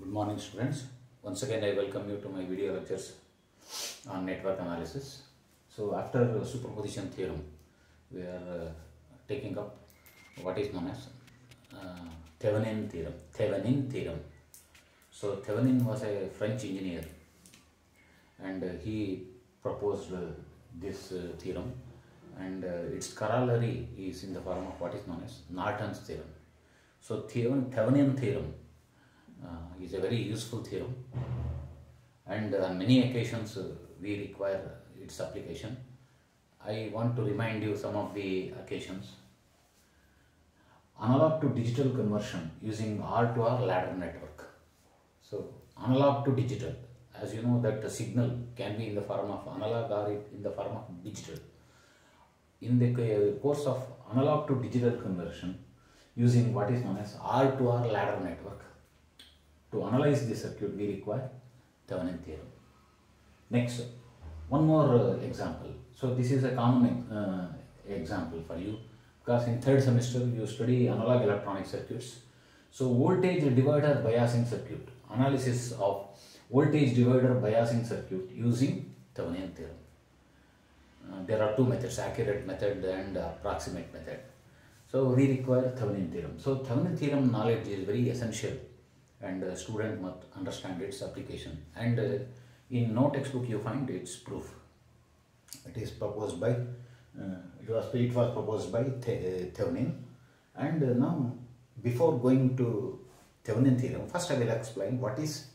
Good morning, students. Once again, I welcome you to my video lectures on network analysis. So, after superposition theorem, we are taking up what is known as Thevenin theorem. Thevenin theorem. So, Thevenin was a French engineer, and he proposed this theorem, and its corollary is in the form of what is known as Norton's theorem. So, Thevenin theorem is a very useful theorem, and on many occasions we require its application. I want to remind you some of the occasions. Analog to digital conversion using R to R ladder network. So analog to digital, as you know that the signal can be in the form of analog or in the form of digital. In the course of analog to digital conversion using what is known as R to R ladder network, to analyze the circuit we require Thevenin theorem. Next, one more example. So this is a common example for you, because in third semester you study analog electronic circuits. So voltage divider biasing circuit, analysis of voltage divider biasing circuit using Thevenin theorem. There are two methods, accurate method and approximate method. So we require Thevenin theorem. So Thevenin theorem knowledge is very essential, and a student must understand its application. And in no textbook you find its proof. It is proposed by it was proposed by Thevenin. And now, before going to Thevenin theorem, first I will explain what is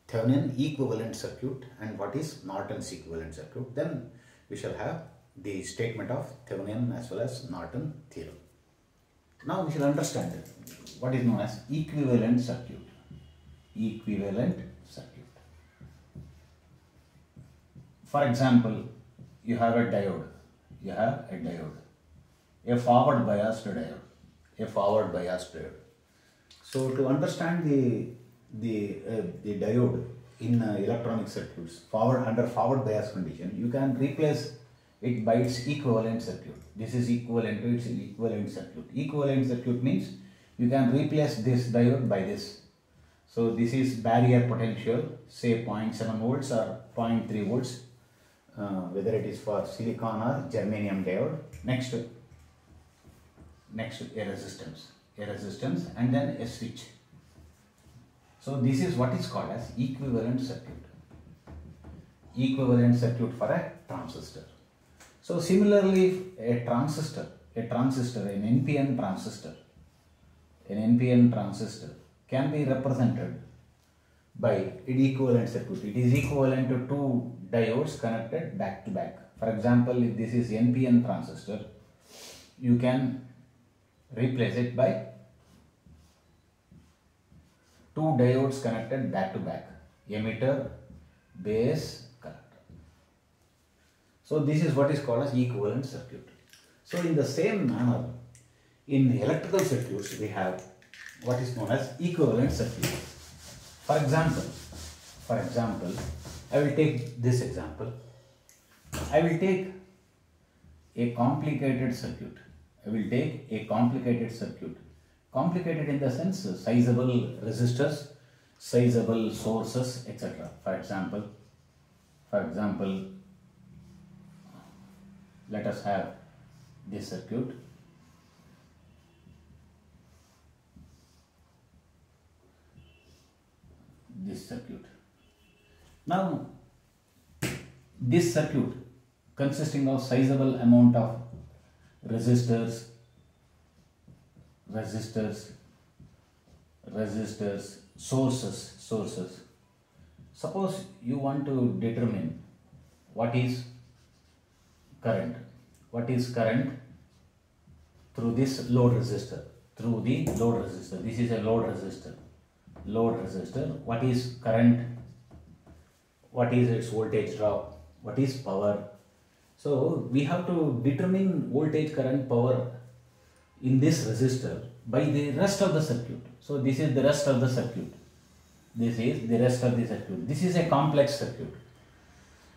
Thevenin equivalent circuit and what is Norton's equivalent circuit. Then we shall have the statement of Thevenin as well as Norton theorem. Now we shall understand what is known as equivalent circuit. Equivalent circuit. For example, you have a diode. You have a diode, a forward biased diode, a forward biased diode. So to understand the diode in electronic circuits, under forward bias condition, you can replace it by its equivalent circuit. This is equivalent to its equivalent circuit. Equivalent circuit means you can replace this diode by this. So this is barrier potential, say 0.7 volts or 0.3 volts, whether it is for silicon or germanium diode. Next a resistance, and then a switch. So this is what is called as equivalent circuit. Equivalent circuit for a transistor. So similarly, an NPN transistor can be represented by an equivalent circuit. It is equivalent to two diodes connected back to back. For example, if this is NPN transistor, you can replace it by two diodes connected back to back, emitter, base, collector. So this is what is called as equivalent circuit. So in the same manner, in electrical circuits we have what is known as equivalent circuit. For example, I will take this example. I will take a complicated circuit. Complicated in the sense sizable resistors, sizable sources, etc. For example, let us have this circuit. Now, this circuit consisting of sizable amount of resistors, sources. Suppose you want to determine what is current through this load resistor, This is a load resistor. What is current? What is its voltage drop? What is power? So we have to determine voltage, current, power in this resistor by the rest of the circuit. So this is the rest of the circuit. This is a complex circuit.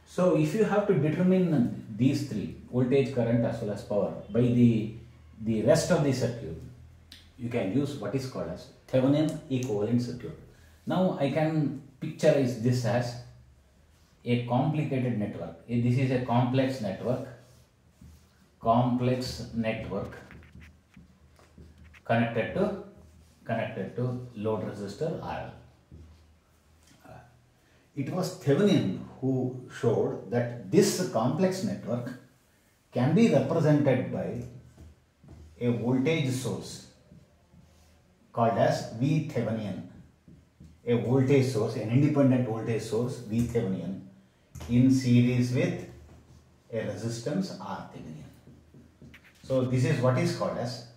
So if you have to determine these three, voltage, current as well as power, by the rest of the circuit, you can use what is called as Thevenin equivalent circuit. Now I can picturize this as a complicated network. This is a complex network connected to load resistor RL. It was Thevenin who showed that this complex network can be represented by a voltage source called as VThevenin. A voltage source, an independent voltage source VThevenin in series with a resistance RThevenin. So this is what is called as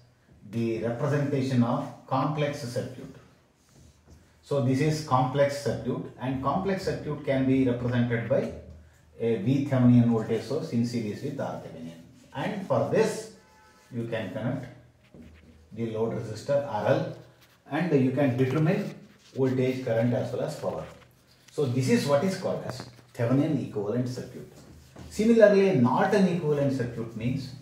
the representation of complex circuit. So this is complex circuit, and complex circuit can be represented by a VThevenin voltage source in series with RThevenin. And for this you can connect the load resistor RL, and you can determine voltage, current as well as power. So this is what is called as Thevenin equivalent circuit. Similarly, Norton equivalent circuit means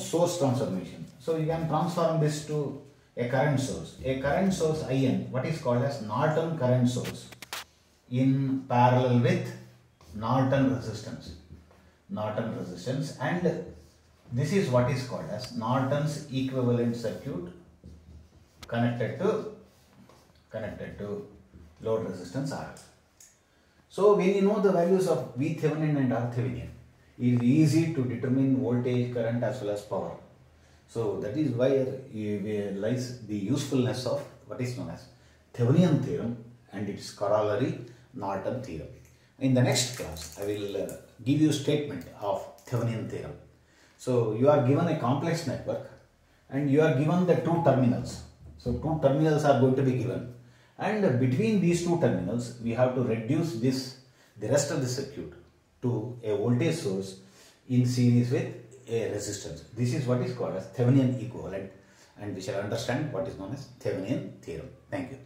source transformation. So you can transform this to a current source. A current source IN, what is called as Norton current source in parallel with Norton resistance. And this is what is called as Norton's equivalent circuit connected to load resistance RL. So when you know the values of VThevenin and RThevenin, it is easy to determine voltage, current as well as power. So that is why lies the usefulness of what is known as Thevenin theorem and its corollary Norton theorem. In the next class, I will give you a statement of Thevenin theorem. So you are given a complex network and you are given the two terminals. So two terminals are going to be given, and between these two terminals we have to reduce the rest of the circuit to a voltage source in series with a resistance. This is what is called as Thevenin equivalent, and we shall understand what is known as Thevenin theorem. Thank you.